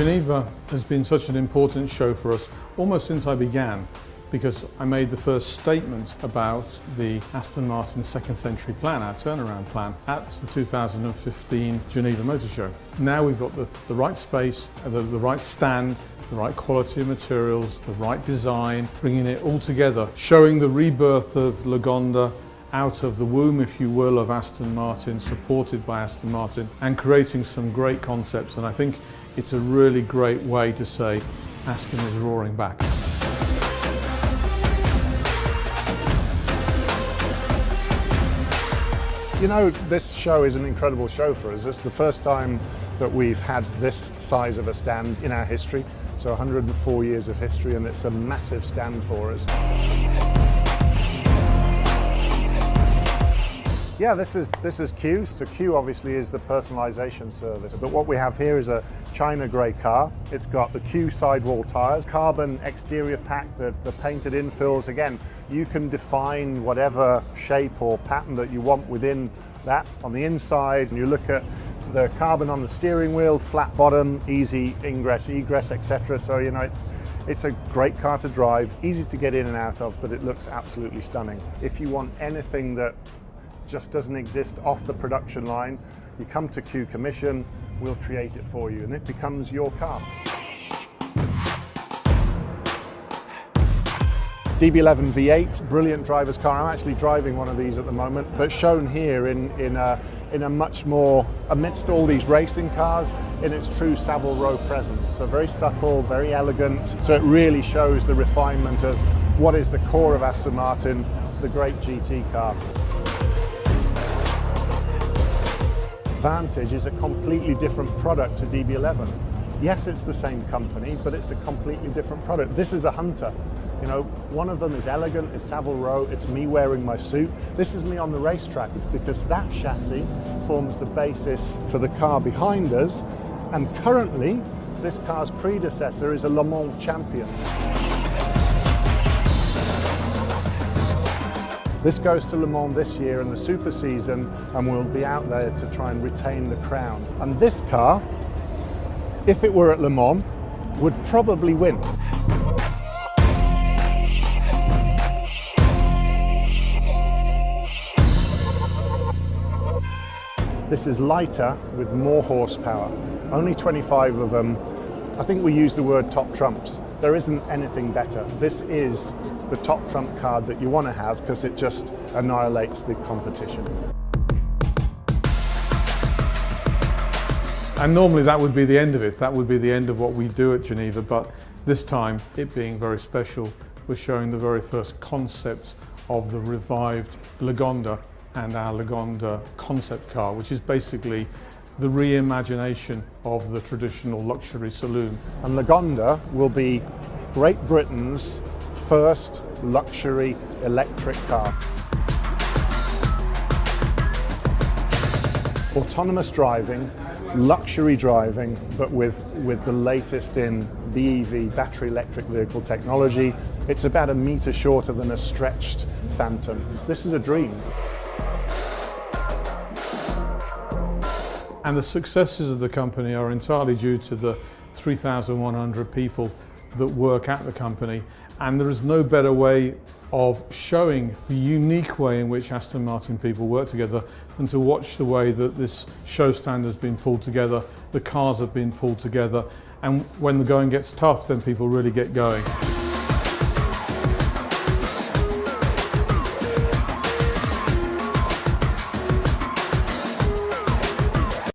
Geneva has been such an important show for us almost since I began, because I made the first statement about the Aston Martin second century plan, our turnaround plan, at the 2015 Geneva Motor Show. Now we've got the right space, the right stand, the right quality of materials, the right design, bringing it all together, showing the rebirth of Lagonda out of the womb, if you will, of Aston Martin, supported by Aston Martin, and creating some great concepts. And I think it's a really great way to say Aston is roaring back. You know, this show is an incredible show for us. It's the first time that we've had this size of a stand in our history. So 104 years of history, and it's a massive stand for us. Yeah, this is Q. So Q obviously is the personalization service. But what we have here is a China grey car. It's got the Q sidewall tyres, carbon exterior pack, the painted infills. Again, you can define whatever shape or pattern that you want within that. On the inside, and you look at the carbon on the steering wheel, flat bottom, easy ingress, egress, etc. So, you know, it's a great car to drive, easy to get in and out of, but it looks absolutely stunning. If you want anything that just doesn't exist off the production line, you come to Q Commission, we'll create it for you, and it becomes your car. DB11 V8, brilliant driver's car. I'm actually driving one of these at the moment, but shown here in a much more, amidst all these racing cars, in its true Savile Row presence. So very subtle, very elegant. So it really shows the refinement of what is the core of Aston Martin, the great GT car. Vantage is a completely different product to DB11. Yes, it's the same company, but it's a completely different product. This is a Hunter. You know, one of them is elegant, it's Savile Row, it's me wearing my suit. This is me on the racetrack, because that chassis forms the basis for the car behind us, and currently this car's predecessor is a Le Mans champion. This goes to Le Mans this year in the super season, and we'll be out there to try and retain the crown. And this car, if it were at Le Mans, would probably win. This is lighter with more horsepower, only 25 of them. I think we use the word top trumps. There isn't anything better. This is the top trump card that you want to have, because it just annihilates the competition. And normally that would be the end of it. That would be the end of what we do at Geneva, but this time, it being very special, we're showing the very first concept of the revived Lagonda and our Lagonda concept car, which is basically the reimagination of the traditional luxury saloon. And Lagonda will be Great Britain's first luxury electric car. Autonomous driving, luxury driving, but with the latest in BEV, battery electric vehicle technology. It's about a metre shorter than a stretched Phantom. This is a dream. And the successes of the company are entirely due to the 3,100 people that work at the company. And there is no better way of showing the unique way in which Aston Martin people work together than to watch the way that this show stand has been pulled together, the cars have been pulled together, and when the going gets tough, then people really get going.